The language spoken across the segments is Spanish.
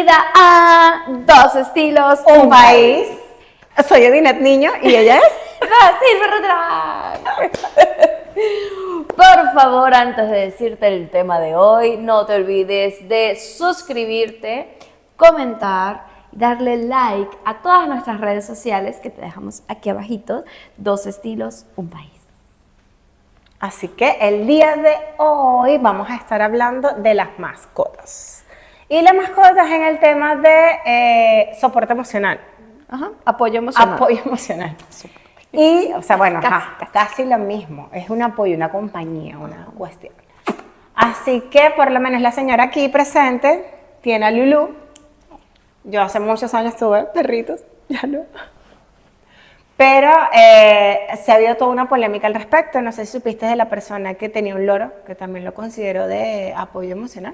Bienvenida a Dos Estilos, un País. Soy Edinet Niño y ella es Silver Retract. Por favor, antes de decirte el tema de hoy, no te olvides de suscribirte, comentar, darle like a todas nuestras redes sociales que te dejamos aquí abajito. Dos Estilos, un País. Así que el día de hoy vamos a estar hablando de las mascotas. Y las mascotas en el tema de soporte emocional. Ajá, apoyo emocional. Apoyo emocional. Y, o sea, bueno, casi lo mismo. Es un apoyo, una compañía, una cuestión. Así que, por lo menos, la señora aquí presente tiene a Lulú. Yo hace muchos años tuve perritos, ya no. Pero se ha habido toda una polémica al respecto. No sé si supiste de la persona que tenía un loro, que también lo considero de apoyo emocional,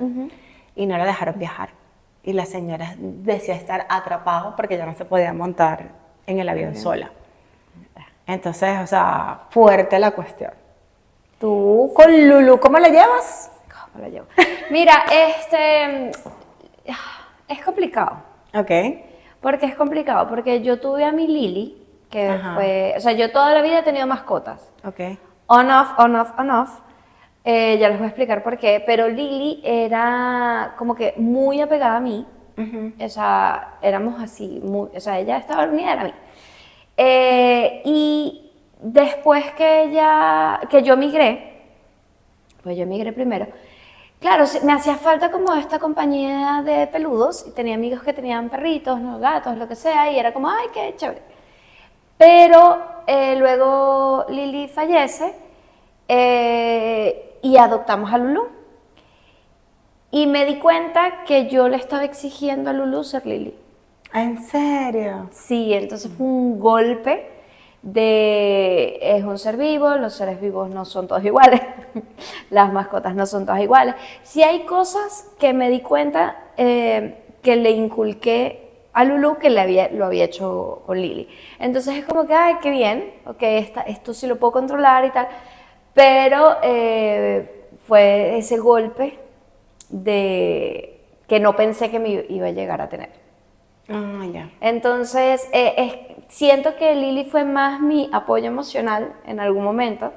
y no la dejaron viajar. Y la señora decía estar atrapada porque ya no se podía montar en el avión sola. Entonces, o sea, fuerte la cuestión. ¿Tú con Lulu cómo la llevas? ¿Cómo la llevo? Mira, es complicado. Ok. ¿Por qué es complicado? Porque yo tuve a mi Lili, que fue, o sea, yo toda la vida he tenido mascotas. Ok. On, off, on, off, on, off. Ya les voy a explicar por qué, pero Lili era como que muy apegada a mí. O sea, éramos así, o sea, ella estaba unida a mí. Y después que yo migré, pues yo migré primero, claro, me hacía falta como esta compañía de peludos, y tenía amigos que tenían perritos, ¿no? Gatos, lo que sea, y era como, ay, qué chévere. Pero luego Lili fallece y adoptamos a Lulú. Y me di cuenta que yo le estaba exigiendo a Lulú ser Lili. ¿En serio? Sí, entonces fue un golpe es un ser vivo, los seres vivos no son todos iguales, las mascotas no son todas iguales. Sí hay cosas que me di cuenta que le inculqué a Lulú que lo había hecho con Lili. Entonces es como que, ay, qué bien, ok, esto sí lo puedo controlar y tal, pero fue ese golpe que no pensé que me iba a llegar a tener. Ya. Entonces, siento que Lili fue más mi apoyo emocional en algún momento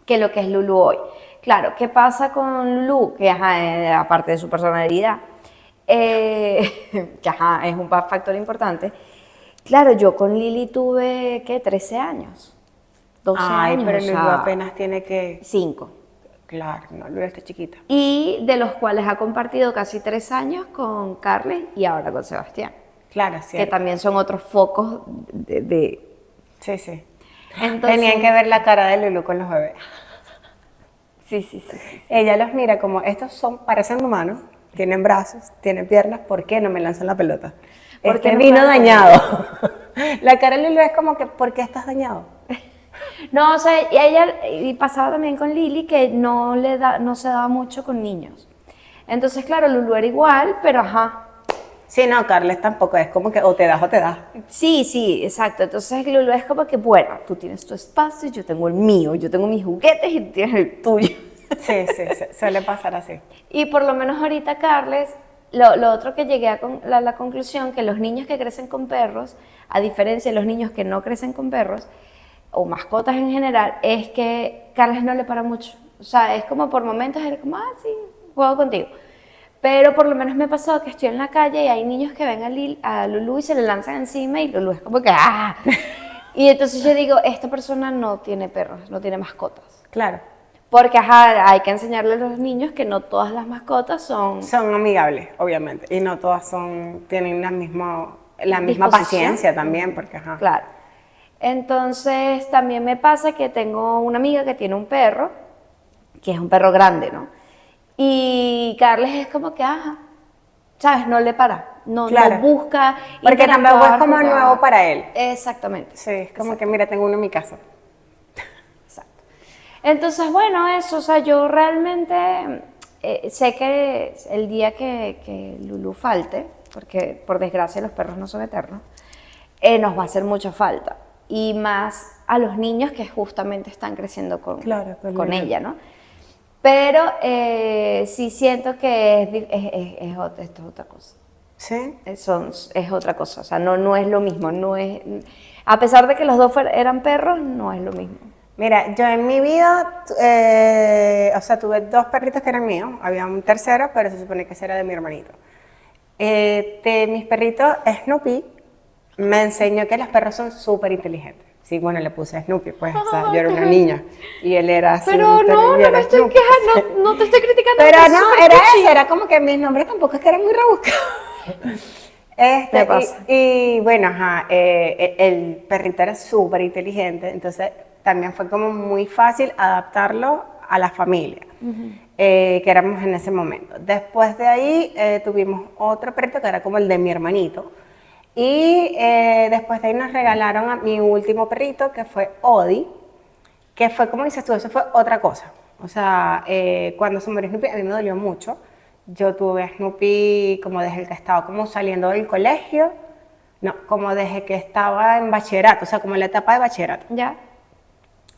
que lo que es Lulú hoy. Claro, ¿qué pasa con Lulú? Que aparte de su personalidad, que es un factor importante. Claro, yo con Lili tuve, ¿qué? 13 años, 12 años. Pero Lulú apenas tiene que... 5. Claro, no, Lulú está chiquita. Y de los cuales ha compartido casi 3 años con Carles y ahora con Sebastián. Claro, sí. Que también son otros focos de... Sí, sí. Entonces, tenían que ver la cara de Lulú con los bebés. Sí. Ella los mira como, parecen humanos, tienen brazos, tienen piernas, ¿por qué no me lanzan la pelota? Porque vino dañado. La cara de Lulú es como que, ¿por qué estás dañado? No, o sea, y pasaba también con Lili que no se daba mucho con niños. Entonces, claro, Lulú era igual, pero Sí, no, Carles tampoco, es como que o te das o te das. Sí, exacto. Entonces Lulú es como que, bueno, tú tienes tu espacio, yo tengo el mío, yo tengo mis juguetes y tú tienes el tuyo. Sí, suele pasar así. Y por lo menos ahorita, Carles, lo otro que llegué a la conclusión, que los niños que crecen con perros, a diferencia de los niños que no crecen con perros, o mascotas en general, es que Carles no le para mucho. O sea, es como por momentos, es como, sí, juego contigo. Pero por lo menos me ha pasado que estoy en la calle y hay niños que ven a Lulú y se le lanzan encima y Lulú es como que ¡ah! Y entonces yo digo, esta persona no tiene perros, no tiene mascotas. Claro. Porque hay que enseñarle a los niños que no todas las mascotas son amigables, obviamente, y no todas tienen la misma paciencia también, porque Claro. Entonces también me pasa que tengo una amiga que tiene un perro, que es un perro grande, ¿no? Y Carles es como que, ¿sabes? No le para, no busca. Porque tampoco es como nuevo para él. Exactamente. Sí, es como que, mira, tengo uno en mi casa. Exacto. Entonces, bueno, eso, o sea, yo realmente sé que el día que Lulú falte, porque por desgracia los perros no son eternos, nos va a hacer mucha falta. Y más a los niños que justamente están creciendo con ella, ¿no? Pero sí siento que esto es otra cosa. Sí. Es otra cosa, o sea, no es lo mismo, a pesar de que los dos eran perros, no es lo mismo. Mira, yo en mi vida, o sea, tuve 2 perritos que eran míos, había un tercero, pero se supone que ese era de mi hermanito. De mis perritos, Snoopy me enseñó que los perros son súper inteligentes. Sí, bueno, le puse Snoopy, pues, o sea, yo era una niña y él era así. Pero no me estoy quejando, no te estoy criticando. Pero no, era eso, era como que mis nombres tampoco es que eran muy rebuscados. Me pasa. Y bueno, ajá, el perrito era súper inteligente, entonces también fue como muy fácil adaptarlo a la familia, que éramos en ese momento. Después de ahí tuvimos otro perrito que era como el de mi hermanito. Y después de ahí nos regalaron a mi último perrito, que fue Odi, que fue, como dices tú, eso fue otra cosa. O sea, cuando se murió Snoopy, a mí me dolió mucho. Yo tuve a Snoopy como desde que estaba como saliendo del colegio, no, como desde que estaba en bachillerato, o sea, como en la etapa de bachillerato. Ya.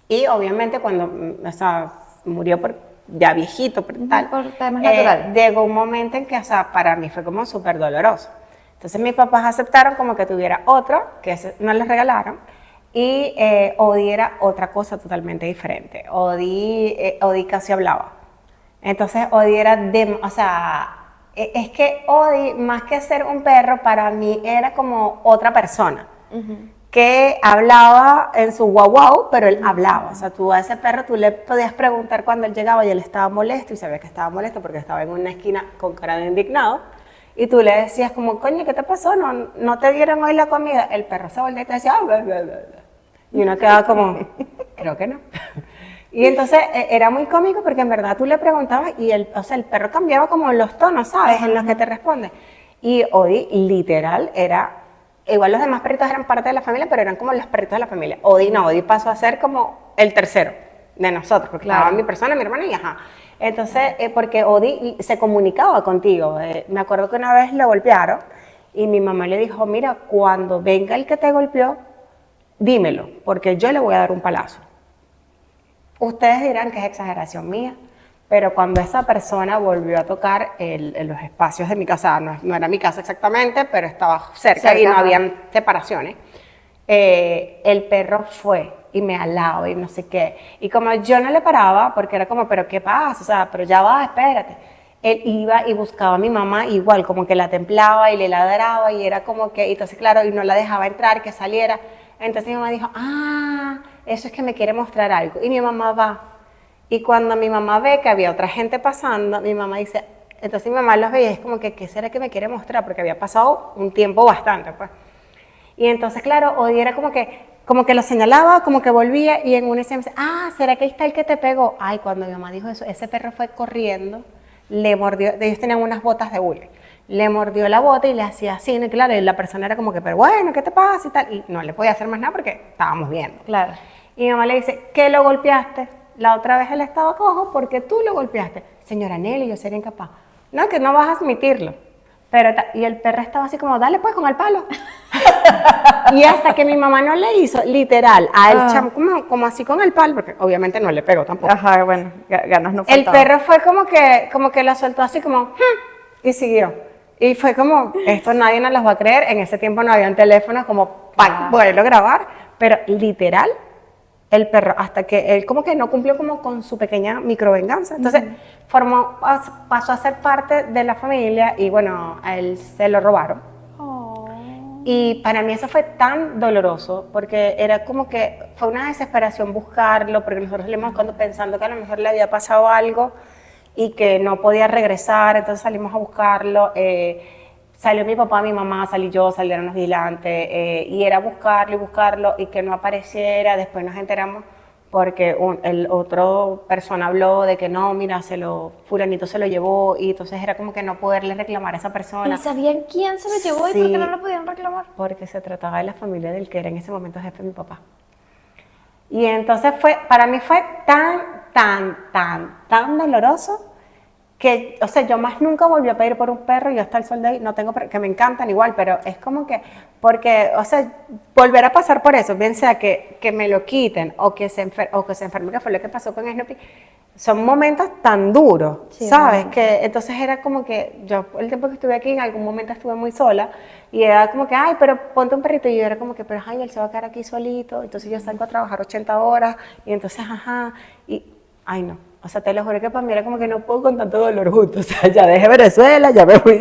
Y obviamente cuando, o sea, murió ya viejito, por tal, por temas naturales. Llegó un momento en que, o sea, para mí fue como súper doloroso. Entonces mis papás aceptaron como que tuviera otro, que ese no les regalaron, y Odi era otra cosa totalmente diferente. Odi casi hablaba. Entonces Odi era o sea, es que Odi, más que ser un perro, para mí era como otra persona. Que hablaba en su guau guau, pero él hablaba. O sea, tú a ese perro tú le podías preguntar cuando él llegaba y él estaba molesto, y sabías que estaba molesto porque estaba en una esquina con cara de indignado. Y tú le decías como, coño, ¿qué te pasó? ¿No te dieron hoy la comida? El perro se volvía y te decía, bla, bla, bla, bla. Y uno quedaba como, creo que no. Y entonces era muy cómico porque en verdad tú le preguntabas y o sea, el perro cambiaba como los tonos, ¿sabes? En los que te responde. Y Odi literal era, igual los demás perritos eran parte de la familia, pero eran como los perritos de la familia. Odi no, Odi pasó a ser como el tercero de nosotros, porque estaba mi persona, mi hermana y ajá. Entonces, porque Odi se comunicaba contigo. Me acuerdo que una vez lo golpearon y mi mamá le dijo, mira, cuando venga el que te golpeó, dímelo, porque yo le voy a dar un palazo. Ustedes dirán que es exageración mía, pero cuando esa persona volvió a tocar los espacios de mi casa, no era mi casa exactamente, pero estaba cerca y no habían separaciones, el perro fue y me alaba y no sé qué. Y como yo no le paraba, porque era como, pero ¿qué pasa? O sea, pero ya va, espérate. Él iba y buscaba a mi mamá igual, como que la templaba y le ladraba y era como que, entonces claro, y no la dejaba entrar, que saliera. Entonces mi mamá dijo, eso es que me quiere mostrar algo. Y mi mamá va. Y cuando mi mamá ve que había otra gente pasando, mi mamá dice, entonces mi mamá los veía y es como que, ¿qué será que me quiere mostrar? Porque había pasado un tiempo bastante, pues. Y entonces, claro, Odi era como que lo señalaba, como que volvía y en una escena me dice, ¿será que ahí está el que te pegó? Ay, cuando mi mamá dijo eso, ese perro fue corriendo, le mordió, ellos tenían unas botas de hule, le mordió la bota y le hacía así, y claro, y la persona era como que, pero bueno, ¿qué te pasa? Y tal, y no le podía hacer más nada porque estábamos viendo. Claro. Y mi mamá le dice, ¿qué lo golpeaste? La otra vez él estaba cojo porque tú lo golpeaste. Señora Nelly, yo sería incapaz. No, que no vas a admitirlo. Pero y el perro estaba así como, dale pues con el palo. Y hasta que mi mamá no le hizo, literal, a él como así con el palo, porque obviamente no le pegó tampoco. Ajá, bueno, ganas no faltaban. El perro fue como que lo soltó así como, y siguió. Y fue como, esto nadie nos los va a creer, en ese tiempo no habían teléfonos como para poderlo grabar, pero literal, el perro, hasta que él como que no cumplió como con su pequeña microvenganza. Entonces, pasó a ser parte de la familia y bueno, a él se lo robaron. Y para mí eso fue tan doloroso, porque era como que fue una desesperación buscarlo, porque nosotros salimos pensando que a lo mejor le había pasado algo y que no podía regresar, entonces salimos a buscarlo. Salió mi papá, mi mamá, salí yo, salieron los vigilantes, y era buscarlo y buscarlo y que no apareciera. Después nos enteramos porque el otro persona habló de que no, mira, fulanito se lo llevó, y entonces era como que no poderle reclamar a esa persona. ¿Y sabían quién se lo llevó y por qué no lo podían reclamar? Porque se trataba de la familia del que era en ese momento jefe mi papá. Y entonces para mí fue tan doloroso que, o sea, yo más nunca volví a pedir por un perro, yo hasta el sol de hoy no tengo perro, que me encantan igual, pero es como que, porque, o sea, volver a pasar por eso, bien sea que me lo quiten o que se enferme, que fue lo que pasó con Snoopy, son momentos tan duros, Sí, ¿sabes? realmente. Que entonces era como que yo, el tiempo que estuve aquí, en algún momento estuve muy sola y era como que, ay, pero ponte un perrito. Y yo era como que, pero ay, él se va a quedar aquí solito. Entonces yo salgo a trabajar 80 horas y entonces, ajá, y, ay, no. O sea, te lo juro que para mí era como que no puedo con tanto dolor junto. O sea, ya dejé Venezuela, ya me fui.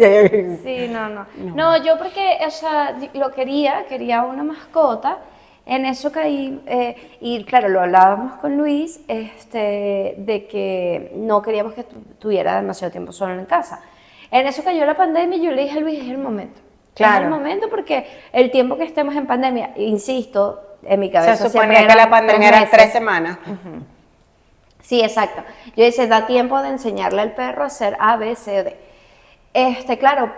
Sí, no. No, yo porque, o sea, lo quería una mascota. En eso caí, y claro, lo hablábamos con Luis, de que no queríamos que tuviera demasiado tiempo solo en casa. En eso cayó la pandemia y yo le dije a Luis, es el momento. Es el Claro. momento porque el tiempo que estemos en pandemia, insisto, en mi cabeza Se siempre suponía que la eran pandemia 3 era meses. 3 semanas. Sí, exacto. Yo decía, da tiempo de enseñarle al perro a hacer A, B, C o D. Claro,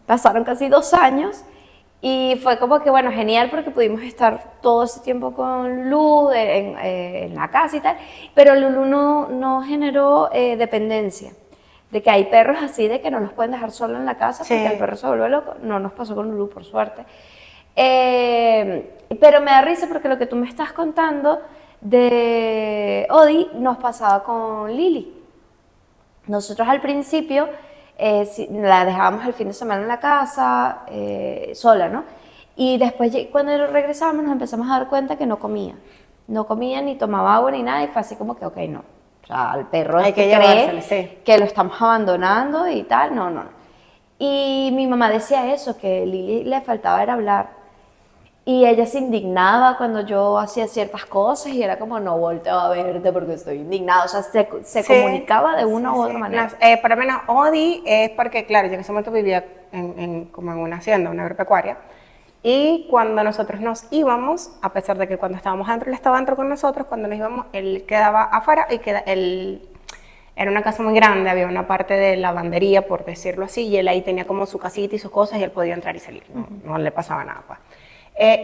pasaron casi 2 años y fue como que, bueno, genial porque pudimos estar todo ese tiempo con Lu en la casa y tal, pero Lulu no generó dependencia. De que hay perros así de que no los pueden dejar solo en la casa porque Sí. el perro se vuelve loco. No nos pasó con Lulu, por suerte. Pero me da risa porque lo que tú me estás contando de Odi nos pasaba con Lili. Nosotros al principio la dejábamos el fin de semana en la casa, sola, ¿no? Y después cuando regresábamos nos empezamos a dar cuenta que no comía. No comía ni tomaba agua ni nada y fue así como que, ok, no. O sea, el perro Hay es que que llevárselo, cree sí. que lo estamos abandonando y tal, no. Y mi mamá decía eso, que Lili le faltaba era hablar. Y ella se indignaba cuando yo hacía ciertas cosas y era como, no volteo a verte porque estoy indignada. O sea, se Sí, comunicaba de una sí, u sí. otra manera. Por lo menos Odi es porque, claro, yo en ese momento vivía como en una hacienda, una agropecuaria, y cuando nosotros nos íbamos, a pesar de que cuando estábamos adentro, él estaba dentro con nosotros, cuando nos íbamos, él quedaba afuera y él era una casa muy grande, había una parte de lavandería, por decirlo así, y él ahí tenía como su casita y sus cosas y él podía entrar y salir, no le pasaba nada, pues.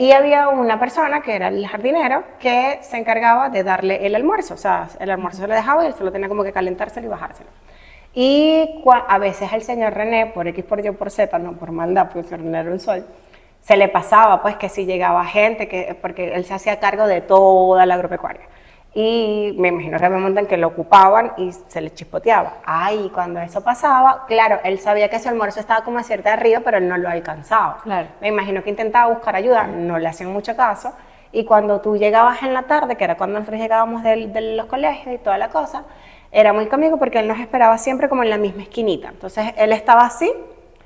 Y había una persona que era el jardinero que se encargaba de darle el almuerzo, o sea, el almuerzo se le dejaba y él solo tenía como que calentárselo y bajárselo. Y a veces al señor René, por X, por Y, por Z, no por maldad, porque el señor René era un sol, se le pasaba pues que si llegaba gente, porque él se hacía cargo de toda la agropecuaria. Y me imagino que había un momento en que lo ocupaban y se le chispoteaba. Ay, cuando eso pasaba, claro, él sabía que su almuerzo estaba como a cierta arriba, pero él no lo alcanzaba. Claro. Me imagino que intentaba buscar ayuda, no le hacían mucho caso. Y cuando tú llegabas en la tarde, que era cuando nosotros llegábamos de los colegios y toda la cosa, era muy cómico porque él nos esperaba siempre como en la misma esquinita. Entonces él estaba así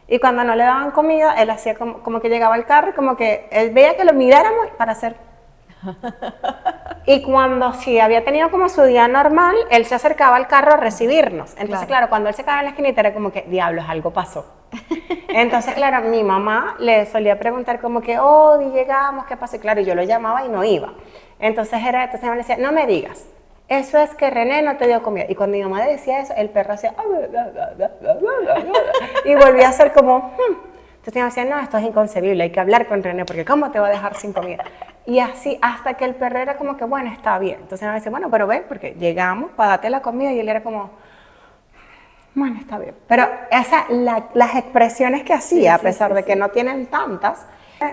y cuando no le daban comida, él hacía como que llegaba al carro y como que él veía que lo miráramos para hacer. Y cuando sí había tenido como su día normal, él se acercaba al carro a recibirnos. Entonces, claro, cuando él se quedaba en la esquinita era como que, diablos, algo pasó. Entonces, claro, mi mamá le solía preguntar como que, oh, llegamos, ¿qué pasó? Y claro, yo lo llamaba y no iba. Entonces me decía, no me digas, eso es que René no te dio comida. Y cuando mi mamá le decía eso, el perro hacía, y volvía a hacer como, Entonces me decía, no, esto es inconcebible, hay que hablar con René, porque ¿cómo te va a dejar sin comida? Y así, hasta que el perro era como que, bueno, está bien. Entonces me decía, bueno, pero ven, porque llegamos para darte la comida, y él era como, bueno, está bien. Pero las expresiones que hacía, a pesar de que no tienen tantas,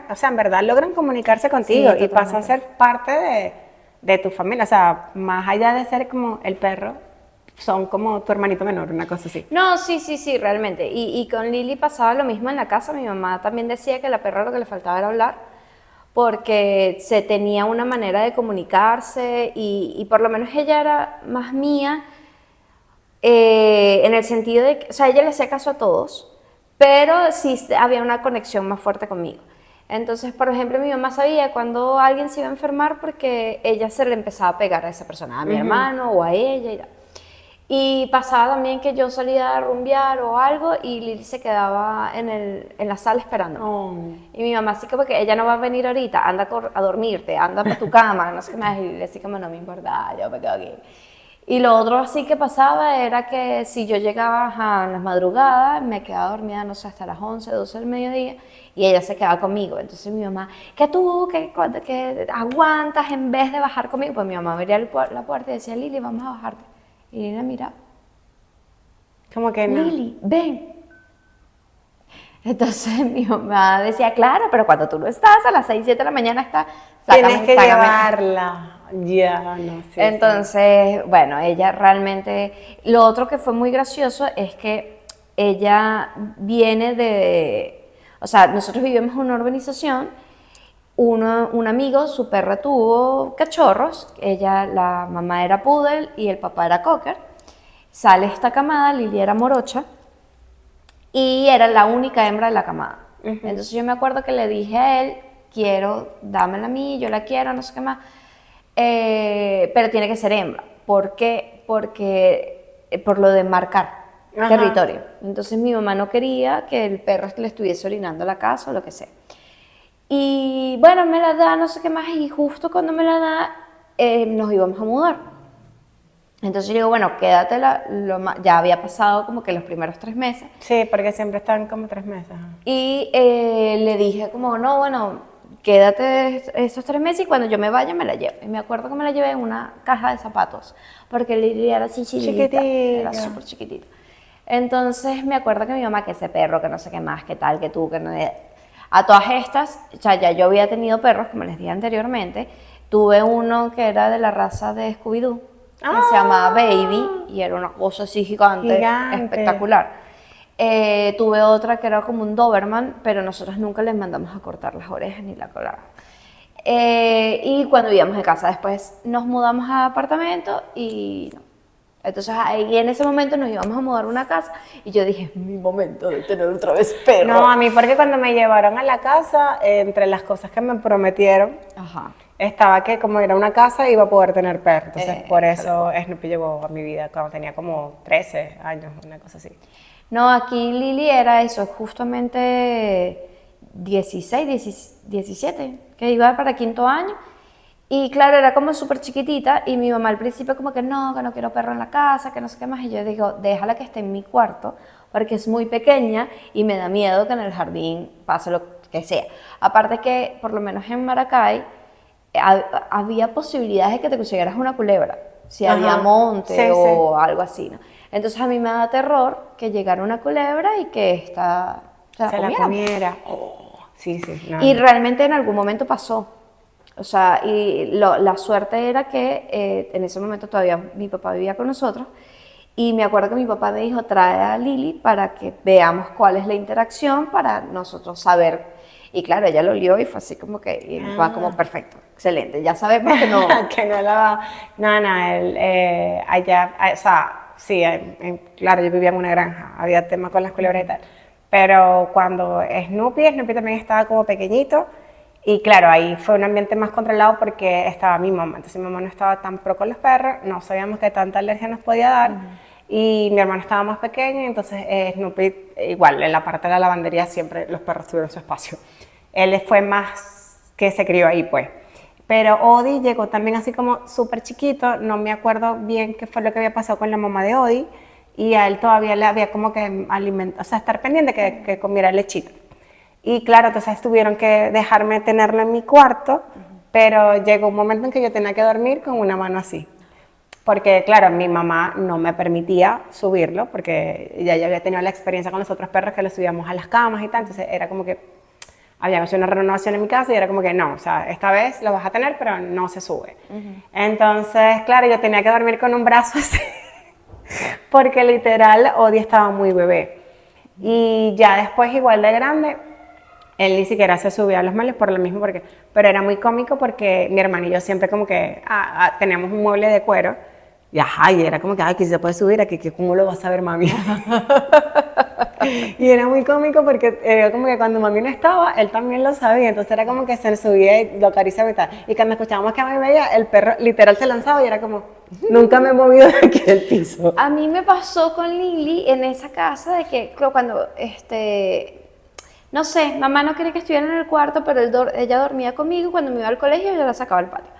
o sea, en verdad logran comunicarse contigo y pasan a ser parte de tu familia. O sea, más allá de ser como el perro, son como tu hermanito menor, una cosa así. No, sí, realmente. Y con Lili pasaba lo mismo en la casa. Mi mamá también decía que a la perra lo que le faltaba era hablar, porque se tenía una manera de comunicarse y por lo menos ella era más mía, en el sentido de que, o sea, ella le hacía caso a todos, pero sí había una conexión más fuerte conmigo. Entonces, por ejemplo, mi mamá sabía cuando alguien se iba a enfermar porque ella se le empezaba a pegar a esa persona, a mi hermano o a ella y tal. Y pasaba también que yo salía a rumbear o algo y Lili se quedaba en la sala esperando. Oh. Y mi mamá así como que ella no va a venir ahorita, anda a dormirte, anda para tu cama, no sé qué más. Y Lili así como no me importa, yo me quedo aquí. Y lo otro así que pasaba era que si yo llegaba a las madrugadas, me quedaba dormida, no sé, hasta las 11, 12 del mediodía, y ella se quedaba conmigo. Entonces mi mamá, que tú, que aguantas en vez de bajar conmigo, pues mi mamá abría la puerta y decía, Lili, vamos a bajarte. Y Lili la miraba. Como que no. Lili, ven. Entonces mi mamá decía, claro, pero cuando tú no estás, a las 6, 7 de la mañana está, Tienes que llevarla. Ya, no sé. Entonces, bueno, ella realmente... Lo otro que fue muy gracioso es que ella viene de... O sea, nosotros vivimos en una urbanización, un amigo, su perra tuvo cachorros, la mamá era poodle y el papá era cocker. Sale esta camada, Lili era morocha, y era la única hembra de la camada. Entonces yo me acuerdo que le dije a él, dámela a mí, yo la quiero, no sé qué más, pero tiene que ser hembra. ¿Por qué? Porque por lo de marcar territorio. Entonces mi mamá no quería que el perro le estuviese orinando la casa o lo que sea. Y bueno, me la da, no sé qué más, y justo cuando me la da, nos íbamos a mudar. Entonces yo digo, bueno, quédatela, ya había pasado como que los primeros 3 meses. Sí, porque siempre están como 3 meses. Y le dije como, no, bueno, quédate esos 3 meses y cuando yo me vaya me la llevo. Y me acuerdo que me la llevé en una caja de zapatos, porque Lili era así chiquitita, era súper chiquitita. Entonces me acuerdo que mi mamá, que ese perro, que no sé qué más, que tal, que tú, que no... A todas estas, o sea, ya yo había tenido perros, como les dije anteriormente, tuve uno que era de la raza de Scooby-Doo, que se llamaba Baby, y era una cosa así gigante. Espectacular. Tuve otra que era como un Doberman, pero nosotros nunca les mandamos a cortar las orejas ni la cola. Y cuando vivíamos en casa, después nos mudamos a apartamento y no. Entonces ahí en ese momento nos íbamos a mudar a una casa y yo dije, es mi momento de tener otra vez perro. No, a mí porque cuando me llevaron a la casa, entre las cosas que me prometieron, estaba que como era una casa iba a poder tener perro. Entonces por eso Snoopy llegó a mi vida cuando tenía como 13 años, una cosa así. No, aquí Lili era eso, justamente 16, 17, que iba para 5º año. Y claro, era como súper chiquitita y mi mamá al principio como que no quiero perro en la casa, que no sé qué más. Y yo digo, déjala que esté en mi cuarto porque es muy pequeña y me da miedo que en el jardín pase lo que sea. Aparte que, por lo menos en Maracay, había posibilidades de que te consiguieras una culebra, si había monte o algo así, ¿no? Entonces a mí me da terror que llegara una culebra y que esta se la comiera. Y realmente en algún momento pasó. O sea, y la suerte era que en ese momento todavía mi papá vivía con nosotros y me acuerdo que mi papá me dijo, trae a Lili para que veamos cuál es la interacción para nosotros saber. Y claro, ella lo olió y fue así como que, y va como perfecto, excelente, ya sabemos que no. Que no la va, él, allá, o sea, sí, claro, yo vivía en una granja, había tema con las culebras y tal, pero cuando Snoopy también estaba como pequeñito. Y claro, ahí fue un ambiente más controlado porque estaba mi mamá. Entonces mi mamá no estaba tan pro con los perros, no sabíamos qué tanta alergia nos podía dar. Y mi hermano estaba más pequeño, entonces Snoopy, igual, en la parte de la lavandería siempre los perros tuvieron su espacio. Él fue más que se crió ahí, pues. Pero Odi llegó también así como súper chiquito, no me acuerdo bien qué fue lo que había pasado con la mamá de Odi. Y a él todavía le había como que estar pendiente que comiera lechita. Y claro, entonces tuvieron que dejarme tenerlo en mi cuarto, pero llegó un momento en que yo tenía que dormir con una mano así. Porque claro, mi mamá no me permitía subirlo, porque ya había tenido la experiencia con los otros perros que los subíamos a las camas y tal, entonces era como que había hecho una renovación en mi casa y era como que no, o sea, esta vez lo vas a tener, pero no se sube. Entonces, claro, yo tenía que dormir con un brazo así, porque literal Odi estaba muy bebé. Y ya después, igual de grande, él ni siquiera se subía a los muebles por lo mismo, pero era muy cómico porque mi hermano y yo siempre como que teníamos un mueble de cuero y era como que, aquí se puede subir, aquí, ¿cómo lo vas a ver, mami? Y era muy cómico porque era como que cuando mami no estaba, él también lo sabía, entonces era como que se subía y lo acariciaba y tal. Y cuando escuchábamos que a mí veía, el perro literal se lanzaba y era como, nunca me he movido de aquí del piso. A mí me pasó con Lili en esa casa de que cuando no sé, mamá no quería que estuviera en el cuarto, pero ella dormía conmigo y cuando me iba al colegio yo la sacaba al patio.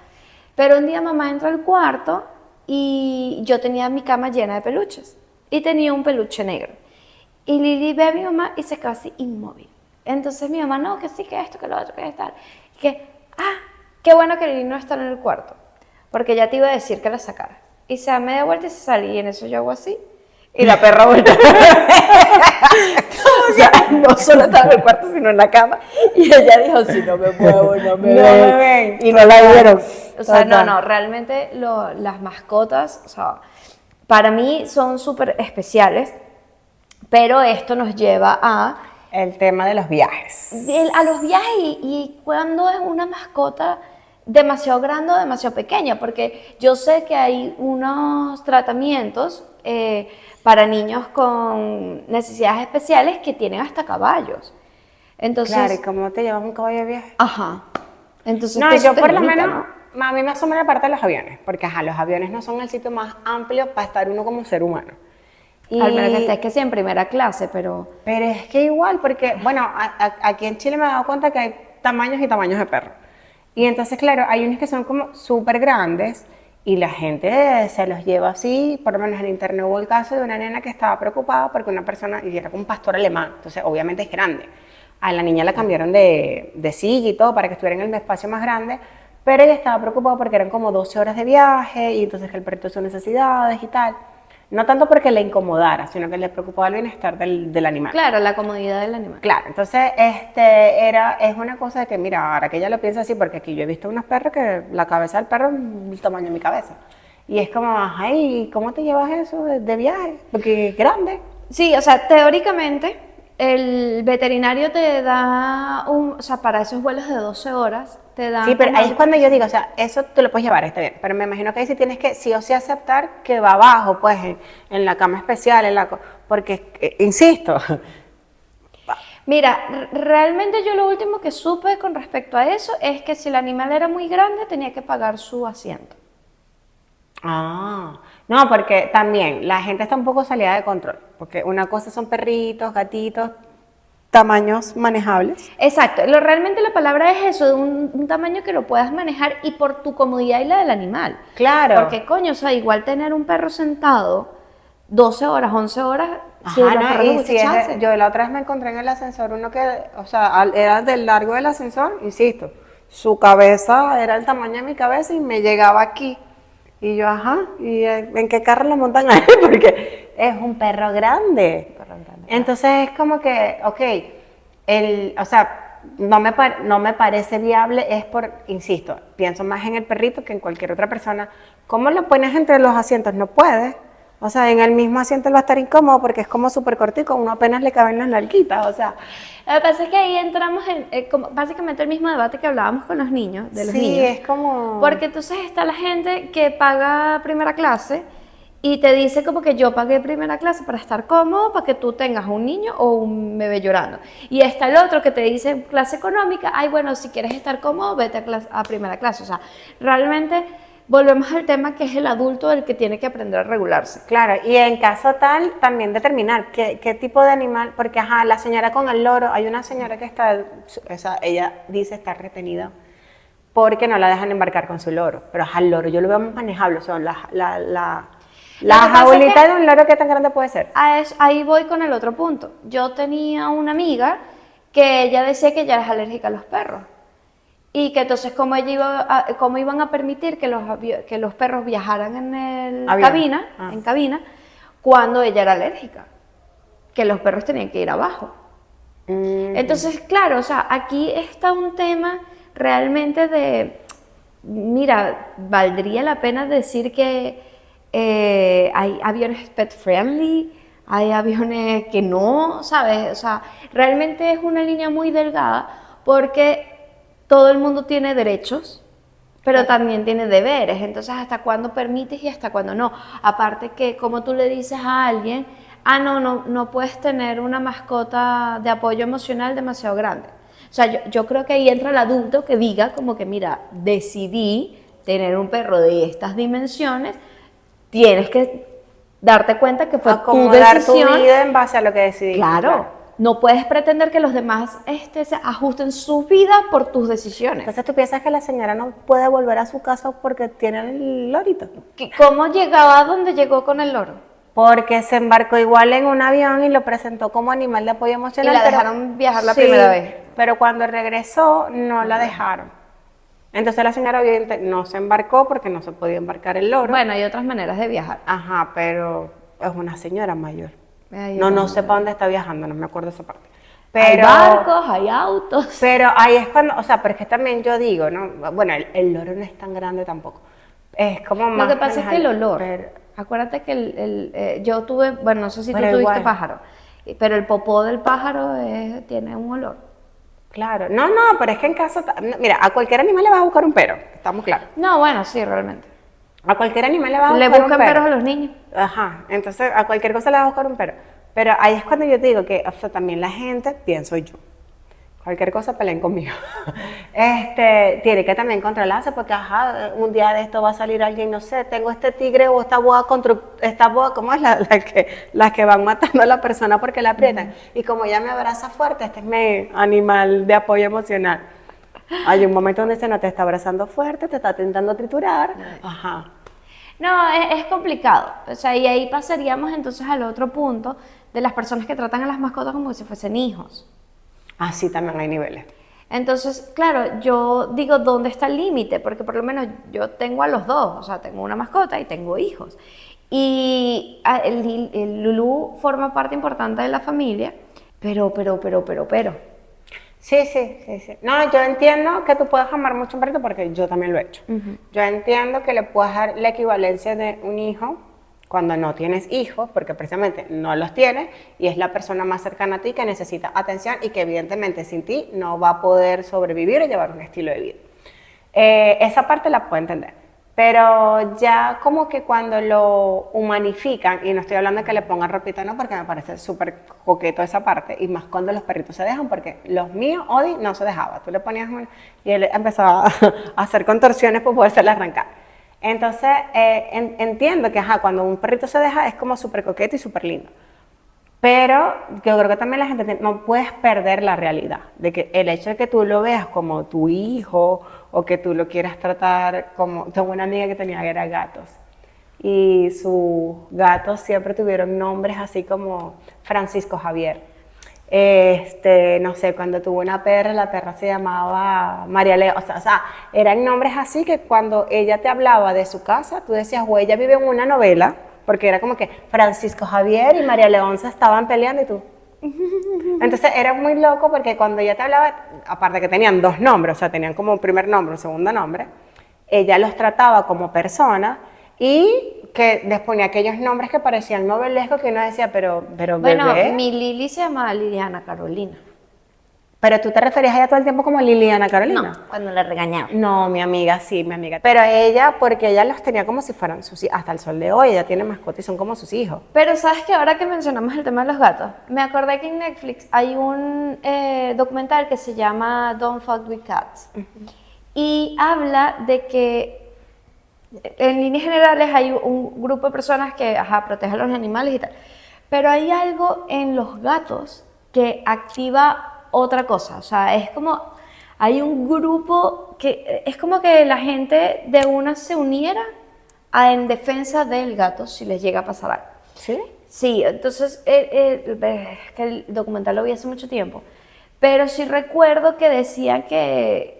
Pero un día mamá entró al cuarto y yo tenía mi cama llena de peluches y tenía un peluche negro. Y Lili ve a mi mamá y se quedó así inmóvil. Entonces mi mamá, no, que sí, que esto, que lo otro, que tal. Y que, qué bueno que Lili no está en el cuarto, porque ya te iba a decir que la sacara. Y se da media vuelta y se sale y en eso yo hago así Y la perra vuelta. O sea, no solo estaba en el cuarto, sino en la cama. Y ella dijo, si no me muevo, no me ven. Y no la vieron. O sea, no, realmente las mascotas, o sea, para mí son súper especiales, pero esto nos lleva a... El tema de los viajes. A los viajes y cuando es una mascota demasiado grande o demasiado pequeña, porque yo sé que hay unos tratamientos para niños con necesidades especiales que tienen hasta caballos. Entonces, Claro, ¿y cómo te llevas un caballo de viaje? ajá. Entonces, No, pues, yo te por lo limita, menos, ¿no? a mí me asombra la parte de los aviones, porque los aviones no son el sitio más amplio para estar uno como ser humano. Al menos que estés que sí en primera clase, pero... Pero es que igual, porque, bueno, aquí en Chile me he dado cuenta que hay tamaños y tamaños de perro. Y entonces, claro, hay unos que son como súper grandes y la gente se los lleva así. Por lo menos en internet hubo el caso de una nena que estaba preocupada porque una persona, y era como un pastor alemán, entonces obviamente es grande. A la niña la cambiaron de silla y todo para que estuviera en el espacio más grande, pero ella estaba preocupada porque eran como 12 horas de viaje y entonces que el perrito sus necesidades y tal. No tanto porque le incomodara, sino que le preocupaba el bienestar del animal. Claro, la comodidad del animal. Claro, entonces es una cosa de que, mira, ahora que ella lo piensa así, porque aquí yo he visto unos perros que la cabeza del perro es el tamaño de mi cabeza. Y es como, ay, ¿cómo te llevas eso de viaje? Porque es grande. Sí, o sea, teóricamente el veterinario te da o sea, para esos vuelos de 12 horas, te da... Sí, pero ahí es cuando yo digo, o sea, eso te lo puedes llevar, está bien, pero me imagino que ahí sí tienes que sí o sí aceptar que va abajo, pues, en la cama especial, porque, insisto, Mira, realmente yo lo último que supe con respecto a eso es que si el animal era muy grande tenía que pagar su asiento. no, porque también la gente está un poco salida de control, porque una cosa son perritos, gatitos, tamaños manejables. Exacto, realmente la palabra es eso, de un tamaño que lo puedas manejar y por tu comodidad y la del animal. Claro. Porque coño, o sea, igual tener un perro sentado 12 horas, 11 horas, si Ajá, los no, perros les y gusta si echarse. yo la otra vez me encontré en el ascensor uno que, o sea, era del largo del ascensor, insisto, su cabeza era el tamaño de mi cabeza y me llegaba aquí. Y yo, ajá, ¿y en qué carro lo montan ahí? Porque es un perro grande. Entonces es como que, ok, o sea, no me parece viable, insisto, pienso más en el perrito que en cualquier otra persona. ¿Cómo lo pones entre los asientos? No puedes. O sea, en el mismo asiento él va a estar incómodo porque es como súper cortico, uno apenas le caben las nalguitas, o sea. Lo que pasa es que ahí entramos en básicamente el mismo debate que hablábamos con los niños, de los niños. Sí, es como... Porque entonces está la gente que paga primera clase y te dice como que yo pagué primera clase para estar cómodo, para que tú tengas un niño o un bebé llorando. Y está el otro que te dice clase económica, ay bueno, si quieres estar cómodo, vete a primera clase. O sea, realmente volvemos al tema que es el adulto el que tiene que aprender a regularse. Claro, y en caso tal, también determinar qué tipo de animal, porque ajá, la señora con el loro, hay una señora que ella dice estar retenida porque no la dejan embarcar con su loro, pero ajá, el loro yo lo veo muy manejable, son la jaulita de un loro, ¿qué tan grande puede ser? Ahí voy con el otro punto. Yo tenía una amiga que ella decía que ella era alérgica a los perros. Y que entonces cómo iban a permitir que los perros viajaran en cabina cuando ella era alérgica, que los perros tenían que ir abajo. Entonces, claro, o sea, aquí está un tema realmente mira, valdría la pena decir que hay aviones pet friendly, hay aviones que no, ¿sabes? O sea, realmente es una línea muy delgada porque todo el mundo tiene derechos, pero también tiene deberes. Entonces, ¿hasta cuándo permites y hasta cuándo no? Aparte que, como tú le dices a alguien, no puedes tener una mascota de apoyo emocional demasiado grande. O sea, yo creo que ahí entra el adulto que diga como que, mira, decidí tener un perro de estas dimensiones, tienes que darte cuenta que fue tu decisión. Tu vida en base a lo que decidiste. Claro. No puedes pretender que los demás se ajusten su vida por tus decisiones. Entonces, ¿tú piensas que la señora no puede volver a su casa porque tiene el lorito? ¿Cómo llegaba a donde llegó con el loro? Porque se embarcó igual en un avión y lo presentó como animal de apoyo emocional. Y la dejaron viajar la primera vez. Pero cuando regresó, no la dejaron. Entonces la señora obviamente no se embarcó porque no se podía embarcar el loro. Bueno, hay otras maneras de viajar. Ajá, pero Es una señora mayor. Ay, No sé para dónde está viajando, no me acuerdo esa parte. Hay barcos, hay autos. Pero ahí es cuando, o sea, pero es que también yo digo, ¿no? Bueno, el loro no es tan grande tampoco. Es como más... Lo que pasa es que el olor, pero- acuérdate que yo tuve, bueno, no sé si tú Pero tuviste igual. pájaro, pero el popó del pájaro tiene un olor. Claro, no, pero es que en caso, mira, a cualquier animal le vas a buscar un pero, estamos claros. No, bueno, sí, realmente. A cualquier animal le vas a Le buscar un buscan pero. peros a los niños. Ajá, entonces a cualquier cosa le vas a buscar un pero. Pero ahí es cuando yo te digo que, o sea, también la gente, pienso yo, cualquier cosa peleen conmigo. Tiene que también controlarse porque, ajá, un día de esto va a salir alguien, no sé, tengo este tigre o esta boa, ¿cómo es las que van matando a la persona porque la aprietan? Y como ella me abraza fuerte, este es mi animal de apoyo emocional. Hay un momento donde se no te está abrazando fuerte, te está intentando triturar, ajá. No, es complicado. O sea, y ahí pasaríamos entonces al otro punto de las personas que tratan a las mascotas como si fuesen hijos. Así también hay niveles. Entonces, claro, yo digo, ¿dónde está el límite? Porque por lo menos yo tengo a los dos, o sea, tengo una mascota y tengo hijos. Y el Lulú forma parte importante de la familia, pero. Sí. No, yo entiendo que tú puedes amar mucho a un perrito porque yo también lo he hecho. Yo entiendo que le puedes dar la equivalencia de un hijo cuando no tienes hijos, porque precisamente no los tienes y es la persona más cercana a ti que necesita atención y que evidentemente sin ti no va a poder sobrevivir o llevar un estilo de vida. Esa parte la puedo entender. Pero ya como que cuando lo humanifican, y no estoy hablando de que le pongan ropita, no, porque me parece súper coqueto esa parte, y más cuando los perritos se dejan, porque los míos, Odi, no se dejaba. Tú le ponías uno y él empezaba a hacer contorsiones para podérsela arrancar. Entonces, entiendo que ajá, cuando un perrito se deja es como súper coqueto y súper lindo. Pero yo creo que también la gente no puedes perder la realidad, de que el hecho de que tú lo veas como tu hijo o que tú lo quieras tratar como... Tengo una amiga que era gatos y sus gatos siempre tuvieron nombres así como Francisco Javier. No sé, cuando tuvo una perra, la perra se llamaba María Leo, o sea, eran nombres así que cuando ella te hablaba de su casa, tú decías, o ella vive en una novela, porque era como que Francisco Javier y María Leonza estaban peleando y tú. Entonces era muy loco porque cuando ella te hablaba, aparte que tenían dos nombres, o sea, tenían como un primer nombre, un segundo nombre, ella los trataba como personas y que les ponía aquellos nombres que parecían novelescos que uno decía, pero Bueno, bebé. mi Lili se llama Liliana Carolina. Pero tú te referías a ella todo el tiempo como Liliana Carolina. No, cuando la regañaba. No, mi amiga, sí, mi amiga. Pero ella, porque ella los tenía como si fueran sus hijos, hasta el sol de hoy, ella tiene mascotas y son como sus hijos. Pero sabes que ahora que mencionamos el tema de los gatos, me acordé que en Netflix hay un documental que se llama Don't Fuck with Cats. Y habla de que en líneas generales hay un grupo de personas que protegen a los animales y tal. Pero hay algo en los gatos que activa otra cosa. O sea, es como, hay un grupo que es como que la gente de una se uniera en defensa del gato si les llega a pasar algo. ¿Sí? Sí, entonces, es que el documental lo vi hace mucho tiempo, pero sí recuerdo que decían que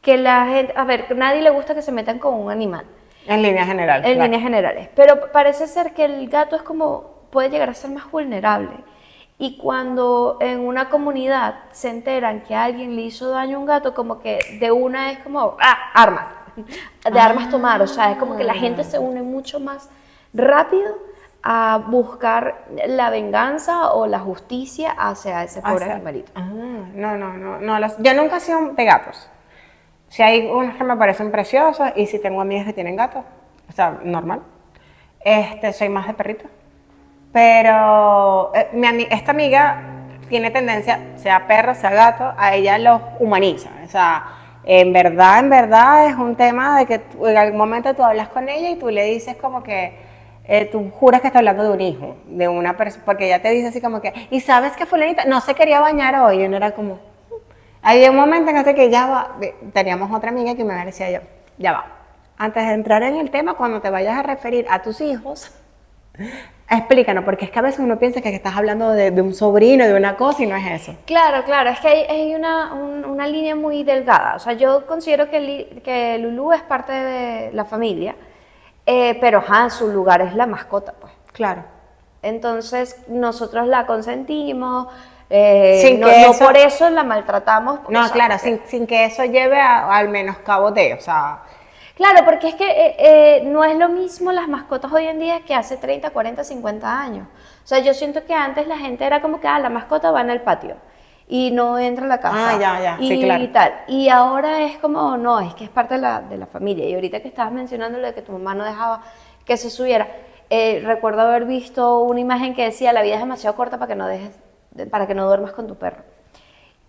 la gente, a ver, que a nadie le gusta que se metan con un animal. En líneas generales. En claro. líneas generales, pero parece ser que el gato es como, puede llegar a ser más vulnerable. Y cuando en una comunidad se enteran que alguien le hizo daño a un gato, como que de una es como, armas, de armas tomar, o sea, es como que la gente se une mucho más rápido a buscar la venganza o la justicia hacia ese pobre animalito. Yo nunca he sido de gatos. Si hay unos que me parecen preciosos y si tengo amigas que tienen gatos, o sea, normal. Soy más de perritos. Pero esta amiga tiene tendencia, sea perro, sea gato, a ella los humaniza. O sea, en verdad es un tema de que en algún momento tú hablas con ella y tú le dices como que tú juras que está hablando de un hijo, de una persona, porque ella te dice así como que, y sabes que fulanita no se quería bañar hoy, y uno era como, hay un momento en que ya va, teníamos otra amiga que me decía yo, ya va, antes de entrar en el tema, cuando te vayas a referir a tus hijos, explícanos, porque es que a veces uno piensa que estás hablando de un sobrino, de una cosa, y no es eso. Claro, es que hay una línea muy delgada. O sea, yo considero que Lulú es parte de la familia, pero su lugar es la mascota, pues. Claro. Entonces nosotros la consentimos, Sin no, que no eso- por eso la maltratamos. No, o sea, claro, porque- sin que eso lleve al menoscabo de, o sea, Claro, porque es que no es lo mismo las mascotas hoy en día que hace 30, 40, 50 años. O sea, yo siento que antes la gente era como que, la mascota va en el patio y no entra a la casa. ya, sí, y claro. tal. Y ahora es como, no, es que es parte de la familia. Y ahorita que estabas mencionando lo de que tu mamá no dejaba que se subiera, recuerdo haber visto una imagen que decía, la vida es demasiado corta para que no dejes, para que no duermas con tu perro.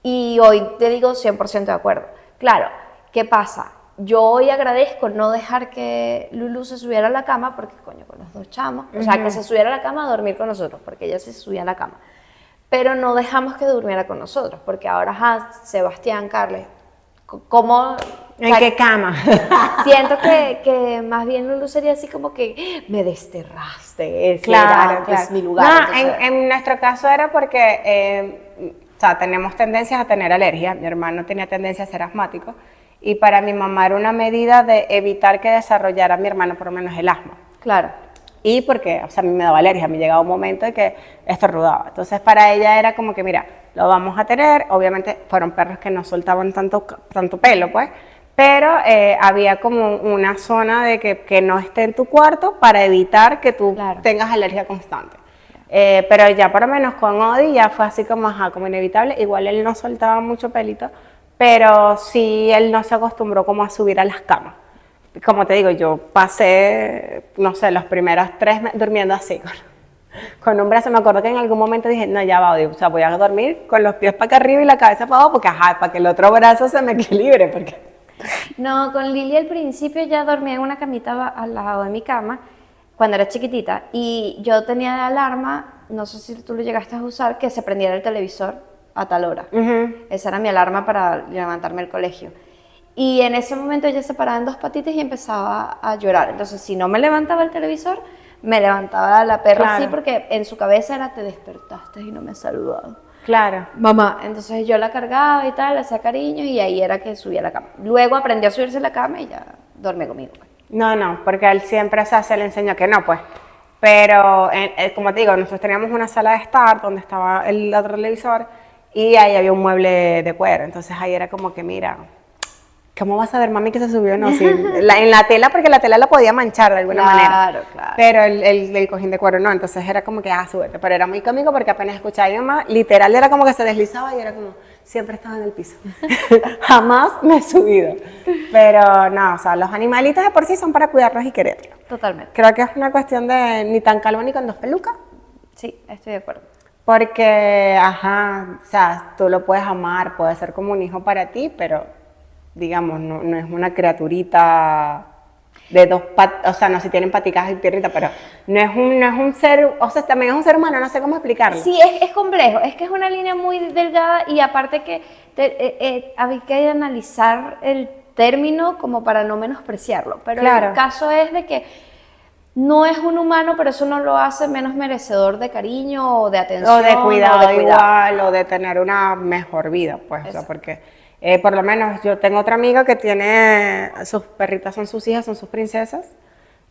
Y hoy te digo 100% de acuerdo. Claro, ¿qué pasa? Yo hoy agradezco no dejar que Lulu se subiera a la cama, porque coño, con los dos chamos, o sea, que se subiera a la cama a dormir con nosotros, porque ella se subía a la cama. Pero no dejamos que durmiera con nosotros, porque ahora, Sebastián, Carles, ¿cómo? ¿En qué cama? Siento que más bien Lulu sería así como que me desterraste, ese era Claro, antes claro. mi lugar. No, Entonces, en nuestro caso era porque, o sea, tenemos tendencias a tener alergia. Mi hermano tenía tendencia a ser asmático. Y para mi mamá era una medida de evitar que desarrollara mi hermano por lo menos el asma. claro. Y porque, o sea, a mí me daba alergia, me llegaba un momento de que estornudaba. Entonces, para ella era como que, mira, lo vamos a tener. Obviamente, fueron perros que no soltaban tanto pelo, pues. Pero había como una zona de que no esté en tu cuarto para evitar que tú Claro. tengas alergia constante. Pero ya por lo menos con Odi ya fue así como, como inevitable. Igual él no soltaba mucho pelito, pero sí él no se acostumbró como a subir a las camas. Como te digo, yo pasé, no sé, los primeros 3 meses durmiendo así, con un brazo. Me acuerdo que en algún momento dije, no, ya va, Odi, o sea, voy a dormir con los pies para acá arriba y la cabeza para abajo, porque para que el otro brazo se me equilibre, porque... No, con Lili al principio ya dormía en una camita al lado de mi cama cuando era chiquitita y yo tenía de alarma, no sé si tú lo llegaste a usar, que se prendiera el televisor a tal hora. Esa era mi alarma para levantarme al colegio. Y en ese momento ella se paraba en 2 patitas y empezaba a llorar. Entonces, si no me levantaba el televisor, me levantaba la perra Claro. así porque en su cabeza era, te despertaste y no me has saludado. Claro. Mamá, entonces yo la cargaba y tal, le hacía cariño y ahí era que subía a la cama. Luego aprendió a subirse a la cama y ya dormía conmigo. No, porque él siempre, o sea, se le enseñó que no, pues. Pero, como te digo, nosotros teníamos una sala de estar donde estaba el otro televisor y ahí había un mueble de cuero. Entonces ahí era como que, mira, ¿cómo vas a ver, mami, que se subió? No, sí, en la tela, porque la tela la podía manchar de alguna manera. Claro. Pero el cojín de cuero no, entonces era como que, súbete. Pero era muy cómico porque apenas escuchaba a mi mamá, literal era como que se deslizaba y era como, siempre estaba en el piso. Jamás me he subido. Pero no, o sea, los animalitos de por sí son para cuidarlos y quererlos. Totalmente. Creo que es una cuestión de ni tan calvo ni con 2 pelucas. Sí, estoy de acuerdo. Porque, o sea, tú lo puedes amar, puede ser como un hijo para ti, pero digamos, no es una criaturita de 2 patas, o sea, no, si tienen paticas y piernitas, pero no es un ser, o sea, también es un ser humano, no sé cómo explicarlo. Sí, es complejo, es que es una línea muy delgada y aparte que hay que analizar el término como para no menospreciarlo, pero Claro. el caso es de que no es un humano, pero eso no lo hace menos merecedor de cariño o de atención. O de cuidado igual, o de tener una mejor vida, pues, o sea, porque por lo menos yo tengo otra amiga que tiene, sus perritas son sus hijas, son sus princesas,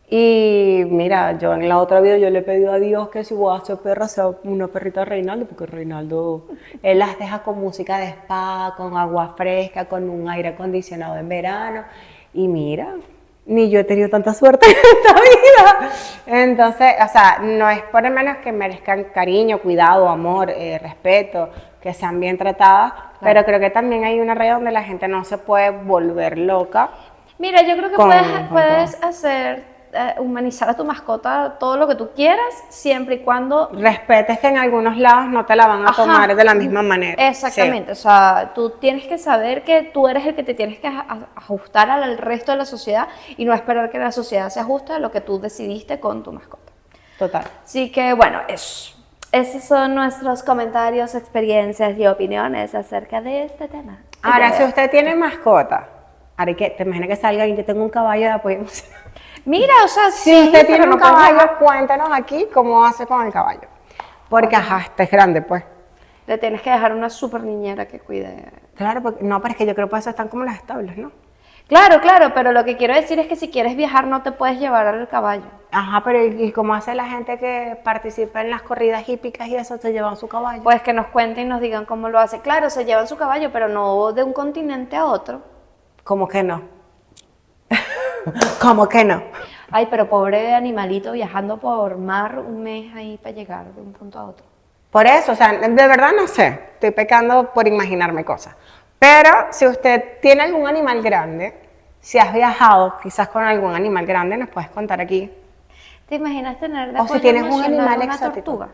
y mira, yo en la otra vida yo le he pedido a Dios que si voy a hacer perra sea una perrita de Reinaldo, porque Reinaldo, él las deja con música de spa, con agua fresca, con un aire acondicionado en verano, y mira, ni yo he tenido tanta suerte en esta vida. Entonces, o sea, no es por lo menos que merezcan cariño, cuidado, amor, respeto, que sean bien tratadas, pero creo que también hay una red donde la gente no se puede volver loca. Mira, yo creo que Con puedes hacer, humanizar a tu mascota todo lo que tú quieras, siempre y cuando... Respetes que en algunos lados no te la van a Ajá. tomar de la misma manera. Exactamente, o sea, tú tienes que saber que tú eres el que te tienes que ajustar al resto de la sociedad y no esperar que la sociedad se ajuste a lo que tú decidiste con tu mascota. Sí, total. Así que bueno, esos son nuestros comentarios, experiencias y opiniones acerca de este tema. Ahora, si usted tiene mascota, ahora que te imaginas que salga y yo tengo un caballo de apoyo emocional. Mira, o sea, Si sí, usted pero tiene no un puedes caballo, dejar- cuéntanos aquí cómo hace con el caballo. Porque, este es grande, pues. le tienes que dejar una super niñera que cuide. Claro, porque, no, pero es que yo creo que por eso están como los establos, ¿no? Claro, claro, pero lo que quiero decir es que si quieres viajar no te puedes llevar al caballo. Ajá, pero ¿y cómo hace la gente que participa en las corridas hípicas y eso? ¿Se llevan su caballo? Pues que nos cuenten y nos digan cómo lo hace. Claro, se llevan su caballo, pero no de un continente a otro. ¿Cómo que no? ¿Cómo que no? Ay, pero pobre animalito viajando por mar un mes ahí para llegar de un punto a otro. Por eso, o sea, de verdad no sé, estoy pecando por imaginarme cosas. Pero si usted tiene algún animal grande, si has viajado quizás con algún animal grande, nos puedes contar aquí. ¿Te imaginas tener de O si apoyo tienes un emocional animal una exótico. tortuga?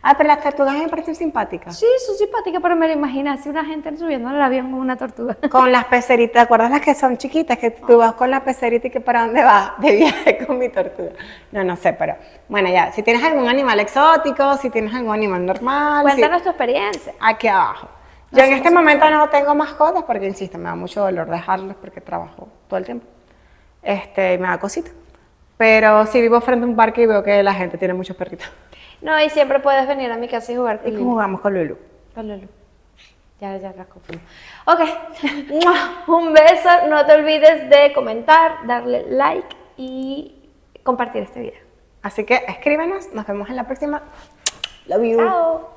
Ah, pero las tortugas me parecen simpáticas. Sí, son simpáticas, pero me lo imaginas así una gente subiendo al avión con una tortuga. Con las peceritas, ¿te acuerdas las que son chiquitas? Que tú vas con la pecerita y que para dónde vas de viaje con mi tortuga. No, no sé, pero bueno, ya, si tienes algún animal exótico, si tienes algún animal normal. Cuéntanos tu experiencia. Aquí abajo. Yo en este momento no tengo mascotas porque, insisto, me da mucho dolor dejarlos porque trabajo todo el tiempo. Me da cosita. Pero sí vivo frente a un parque y veo que la gente tiene muchos perritos. No, y siempre puedes venir a mi casa y jugar con Y Lili. jugamos con Lulu. Con Lulu. Ya las confundí. Ok. Un beso. No te olvides de comentar, darle like y compartir este video. Así que escríbenos, nos vemos en la próxima. Love you. Chao.